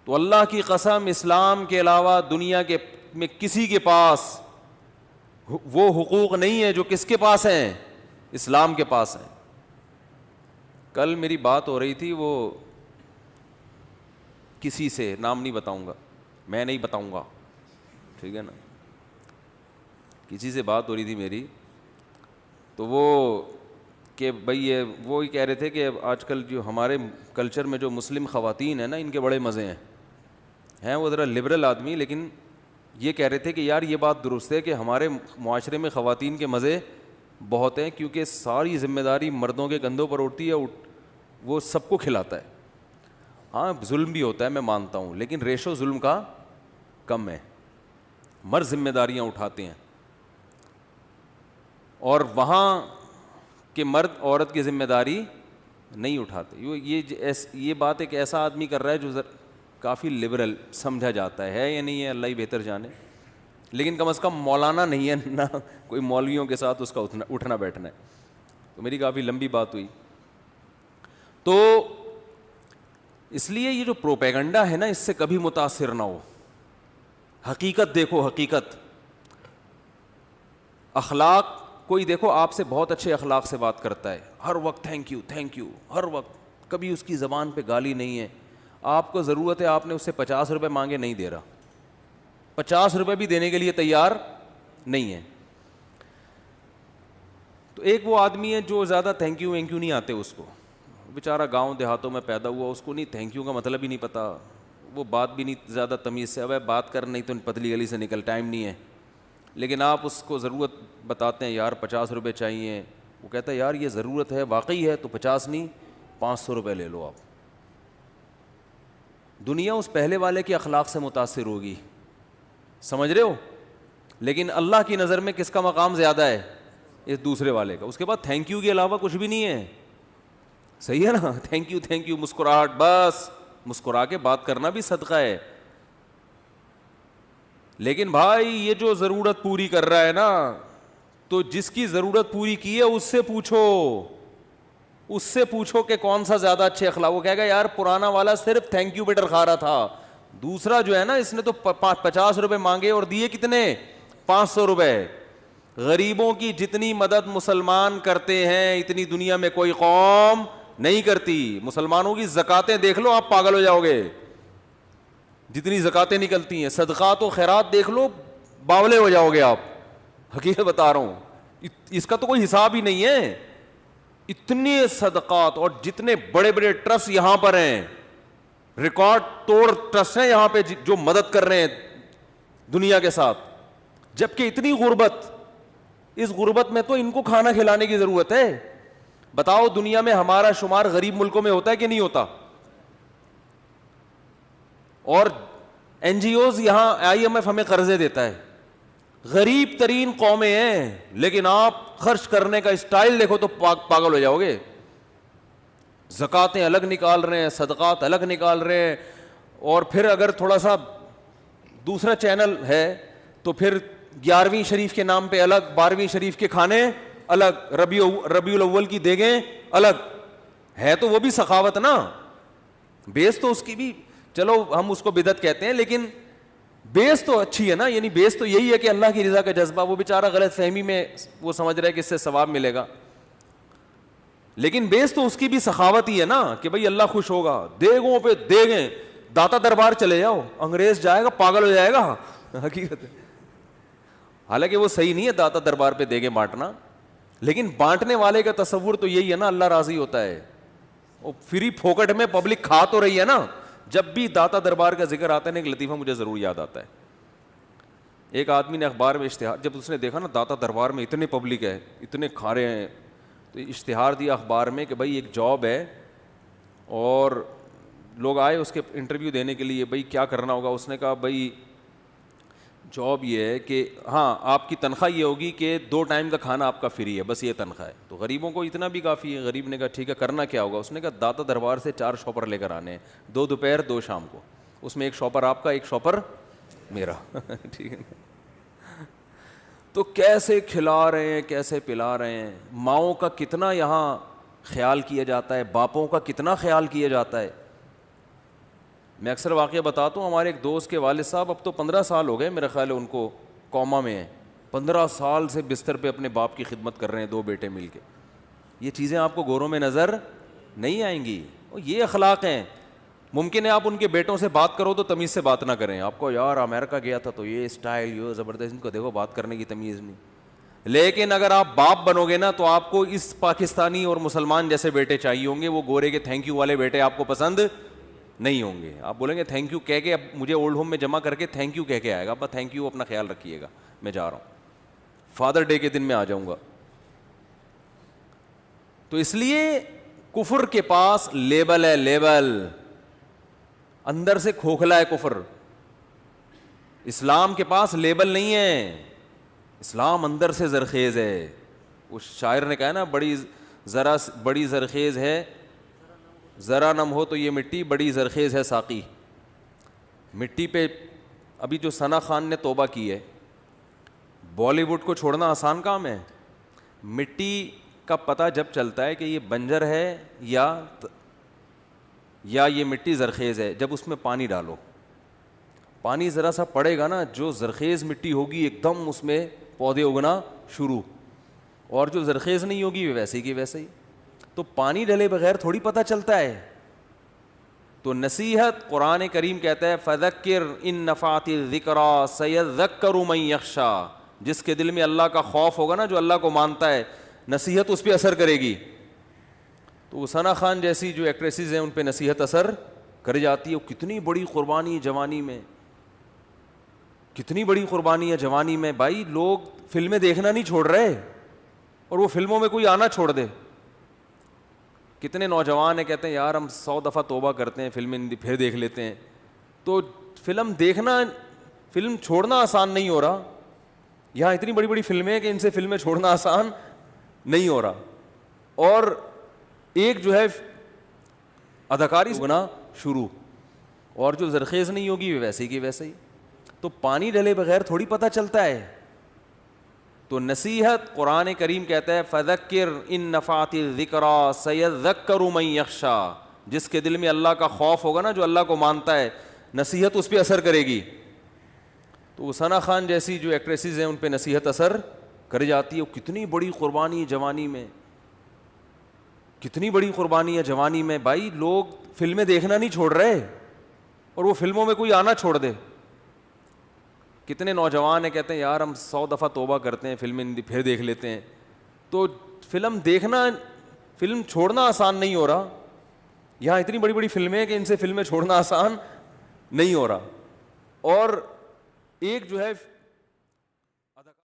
تو اللہ کی قسم اسلام کے علاوہ دنیا کے میں کسی کے پاس وہ حقوق نہیں ہے جو کس کے پاس ہیں؟ اسلام کے پاس ہیں. کل میری بات ہو رہی تھی وہ کسی سے، نام نہیں بتاؤں گا، میں نہیں بتاؤں گا، ٹھیک ہے نا، کسی سے بات ہو رہی تھی میری، تو وہ کہ بھائی یہ وہی کہہ رہے تھے کہ آج کل جو ہمارے کلچر میں جو مسلم خواتین ہیں نا، ان کے بڑے مزے ہیں وہ ذرا لبرل آدمی، لیکن یہ کہہ رہے تھے کہ یار یہ بات درست ہے کہ ہمارے معاشرے میں خواتین کے مزے بہت ہیں، کیونکہ ساری ذمہ داری مردوں کے کندھوں پر اٹھتی ہے، وہ سب کو کھلاتا ہے. ہاں ظلم بھی ہوتا ہے میں مانتا ہوں، لیکن ریشو ظلم کا کم ہے. مرد ذمہ داریاں اٹھاتے ہیں، اور وہاں کہ مرد عورت کی ذمہ داری نہیں اٹھاتے. یہ بات ایک ایسا آدمی کر رہا ہے جو کافی لبرل سمجھا جاتا ہے یا نہیں ہے اللہ ہی بہتر جانے، لیکن کم از کم مولانا نہیں ہے نہ کوئی مولویوں کے ساتھ اس کا اٹھنا بیٹھنا ہے. تو میری کافی لمبی بات ہوئی. تو اس لیے یہ جو پروپیگنڈا ہے نا، اس سے کبھی متاثر نہ ہو. حقیقت دیکھو، حقیقت. اخلاق کوئی دیکھو آپ سے بہت اچھے اخلاق سے بات کرتا ہے، ہر وقت تھینک یو تھینک یو، ہر وقت، کبھی اس کی زبان پہ گالی نہیں ہے. آپ کو ضرورت ہے، آپ نے اس سے 50 روپے مانگے، نہیں دے رہا، 50 روپے بھی دینے کے لیے تیار نہیں ہے. تو ایک وہ آدمی ہے جو زیادہ تھینک یو وینک یو نہیں آتے اس کو، بیچارہ گاؤں دیہاتوں میں پیدا ہوا، اس کو نہیں تھینک یو کا مطلب ہی نہیں پتہ، وہ بات بھی نہیں زیادہ تمیز سے، اب بات کر نہیں تو پتلی گلی سے نکل، ٹائم نہیں ہے. لیکن آپ اس کو ضرورت بتاتے ہیں، یار 50 روپے چاہیے، وہ کہتا ہے یار یہ ضرورت ہے واقعی ہے تو 50 نہیں 500 روپے لے لو آپ. دنیا اس پہلے والے کے اخلاق سے متاثر ہوگی، سمجھ رہے ہو؟ لیکن اللہ کی نظر میں کس کا مقام زیادہ ہے؟ اس دوسرے والے کا. اس کے بعد تھینک یو کے علاوہ کچھ بھی نہیں ہے. صحیح ہے نا؟ تھینک یو مسکراہٹ، بس مسکرا کے بات کرنا بھی صدقہ ہے. لیکن بھائی یہ جو ضرورت پوری کر رہا ہے نا، تو جس کی ضرورت پوری کی ہے اس سے پوچھو کہ کون سا زیادہ اچھے اخلاق. وہ کہے گا یار پرانا والا صرف تھینک یو بیٹر کھا رہا تھا، دوسرا جو ہے نا اس نے تو 50 روپے مانگے اور دیے کتنے؟ 500 روپے. غریبوں کی جتنی مدد مسلمان کرتے ہیں اتنی دنیا میں کوئی قوم نہیں کرتی. مسلمانوں کی زکاتیں دیکھ لو، آپ پاگل ہو جاؤ گے جتنی زکاتیں نکلتی ہیں. صدقات و خیرات دیکھ لو، باولے ہو جاؤ گے آپ. حقیقت بتا رہا ہوں، اس کا تو کوئی حساب ہی نہیں ہے. اتنے صدقات، اور جتنے بڑے بڑے ٹرسٹ یہاں پر ہیں، ریکارڈ توڑ ٹرسٹ ہیں یہاں پہ جو مدد کر رہے ہیں دنیا کے ساتھ. جبکہ اتنی غربت، اس غربت میں تو ان کو کھانا کھلانے کی ضرورت ہے. بتاؤ دنیا میں ہمارا شمار غریب ملکوں میں ہوتا ہے کہ نہیں ہوتا؟ اور این جی اوز یہاں IMF ہمیں قرضے دیتا ہے. غریب ترین قومیں ہیں، لیکن آپ خرچ کرنے کا اسٹائل دیکھو تو پاگل ہو جاؤ گے. زکاتیں الگ نکال رہے ہیں، صدقات الگ نکال رہے ہیں، اور پھر اگر تھوڑا سا دوسرا چینل ہے تو پھر 11ویں شریف کے نام پہ الگ، 12ویں شریف کے کھانے الگ، ربیع الاول کی دیگیں الگ. ہے تو وہ بھی سخاوت نا، بیس تو اس کی بھی، چلو ہم اس کو بدعت کہتے ہیں لیکن بیس تو اچھی ہے نا. یعنی بیس تو یہی ہے کہ اللہ کی رضا کا جذبہ. وہ بیچارہ غلط فہمی میں وہ سمجھ رہا ہے کہ اس سے ثواب ملے گا، لیکن بیس تو اس کی بھی سخاوت ہی ہے نا کہ بھئی اللہ خوش ہوگا. دیگوں پہ دیگیں، داتا دربار چلے جاؤ، انگریز جائے گا پاگل ہو جائے گا. حقیقت ہے، حالانکہ وہ صحیح نہیں ہے داتا دربار پہ دیگیں بانٹنا، لیکن بانٹنے والے کا تصور تو یہی ہے نا، اللہ راضی ہوتا ہے. وہ فری پھوکٹ میں پبلک کھا تو رہی ہے نا. جب بھی داتا دربار کا ذکر آتا ہے نا، ایک لطیفہ مجھے ضرور یاد آتا ہے. ایک آدمی نے اخبار میں اشتہار، جب اس نے دیکھا نا داتا دربار میں اتنے پبلک ہے، اتنے کھا رہے ہیں، تو اشتہار دیا اخبار میں کہ بھائی ایک جاب ہے، اور لوگ آئے اس کے انٹرویو دینے کے لیے، بھائی کیا کرنا ہوگا. اس نے کہا بھائی جاب یہ ہے کہ ہاں آپ کی تنخواہ یہ ہوگی کہ 2 ٹائم کا کھانا آپ کا فری ہے، بس یہ تنخواہ ہے. تو غریبوں کو اتنا بھی کافی ہے. غریب نے کہا ٹھیک ہے کرنا کیا ہوگا. اس نے کہا داتا دربار سے 4 شاپر لے کر آنے ہیں، 2 دوپہر 2 شام کو. اس میں ایک شاپر آپ کا، ایک شاپر میرا. ٹھیک ہے. تو کیسے کھلا رہے ہیں، کیسے پلا رہے ہیں. ماؤں کا کتنا یہاں خیال کیا جاتا ہے، باپوں کا کتنا خیال کیا جاتا ہے. میں اکثر واقعہ بتاتا ہوں, ہمارے ایک دوست کے والد صاحب اب تو 15 سال ہو گئے میرا خیال ہے ان کو کوما میں ہیں, 15 سال سے بستر پہ اپنے باپ کی خدمت کر رہے ہیں, 2 بیٹے مل کے. یہ چیزیں آپ کو گوروں میں نظر نہیں آئیں گی, یہ اخلاق ہیں. ممکن ہے آپ ان کے بیٹوں سے بات کرو تو تمیز سے بات نہ کریں, آپ کو یار امریکہ گیا تھا تو یہ اسٹائل, یہ زبردست, ان کو دیکھو بات کرنے کی تمیز نہیں. لیکن اگر آپ باپ بنو گے نا تو آپ کو اس پاکستانی اور مسلمان جیسے بیٹے چاہیے ہوں گے, وہ گورے کے تھینک یو والے بیٹے آپ کو پسند نہیں ہوں گے. آپ بولیں گے تھینک یو کہہ کے, اب مجھے اولڈ ہوم میں جمع کر کے تھینک یو کہہ کے آئے گا, ابا تھینک یو, اپنا خیال رکھیے گا, میں جا رہا ہوں, فادر ڈے کے دن میں آ جاؤں گا. تو اس لیے کفر کے پاس لیبل ہے, لیبل, اندر سے کھوکھلا ہے کفر. اسلام کے پاس لیبل نہیں ہے, اسلام اندر سے زرخیز ہے. اس شاعر نے کہا نا, بڑی زرخیز ہے, ذرا نم ہو تو یہ مٹی بڑی زرخیز ہے ساقی. مٹی پہ ابھی جو ثنا خان نے توبہ کی ہے, بالی ووڈ کو چھوڑنا آسان کام ہے. مٹی کا پتہ جب چلتا ہے کہ یہ بنجر ہے یا یہ مٹی زرخیز ہے, جب اس میں پانی ڈالو, پانی ذرا سا پڑے گا نا, جو زرخیز مٹی ہوگی ایک دم اس میں پودے اگنا شروع, اور جو زرخیز نہیں ہوگی ویسے کی ویسے ہی. تو پانی ڈلے بغیر تھوڑی پتہ چلتا ہے. تو نصیحت, قرآن کریم کہتا ہے فذکر ان نفعت الذکریٰ سیذکر من یخشی, جس کے دل میں اللہ کا خوف ہوگا نا, جو اللہ کو مانتا ہے, نصیحت اس پہ اثر کرے گی. تو ثنا خان جیسی جو ایکٹریسز ہیں ان پہ نصیحت اثر کر جاتی ہے. وہ کتنی بڑی قربانی ہے جوانی میں, کتنی بڑی قربانی ہے جوانی میں. بھائی لوگ فلمیں دیکھنا نہیں چھوڑ رہے, اور وہ فلموں میں کوئی آنا چھوڑ دے. کتنے نوجوان ہیں کہتے ہیں یار ہم 100 دفعہ توبہ کرتے ہیں, فلمیں پھر دیکھ لیتے ہیں. تو فلم دیکھنا, فلم چھوڑنا آسان نہیں ہو رہا. یہاں اتنی بڑی بڑی فلمیں ہیں کہ ان سے فلمیں چھوڑنا آسان نہیں ہو رہا. اور ایک جو ہے اداکاری ہونا شروع, اور جو زرخیز نہیں ہوگی ویسے کی ویسے ہی. تو پانی ڈلے بغیر تھوڑی پتہ چلتا ہے. تو نصیحت, قرآن کریم کہتا ہے فذکر ان نفعت الذکریٰ سیذکر من یخشی, جس کے دل میں اللہ کا خوف ہوگا نا, جو اللہ کو مانتا ہے, نصیحت اس پہ اثر کرے گی. تو ثنا خان جیسی جو ایکٹریسز ہیں ان پہ نصیحت اثر کر جاتی ہے. وہ کتنی بڑی قربانی ہے جوانی میں, کتنی بڑی قربانی ہے جوانی میں. بھائی لوگ فلمیں دیکھنا نہیں چھوڑ رہے, اور وہ فلموں میں کوئی آنا چھوڑ دے. کتنے نوجوان ہیں کہتے ہیں یار ہم 100 دفعہ توبہ کرتے ہیں, فلمیں پھر دیکھ لیتے ہیں. تو فلم دیکھنا, فلم چھوڑنا آسان نہیں ہو رہا. یہاں اتنی بڑی بڑی فلمیں ہیں کہ ان سے فلمیں چھوڑنا آسان نہیں ہو رہا. اور ایک جو ہے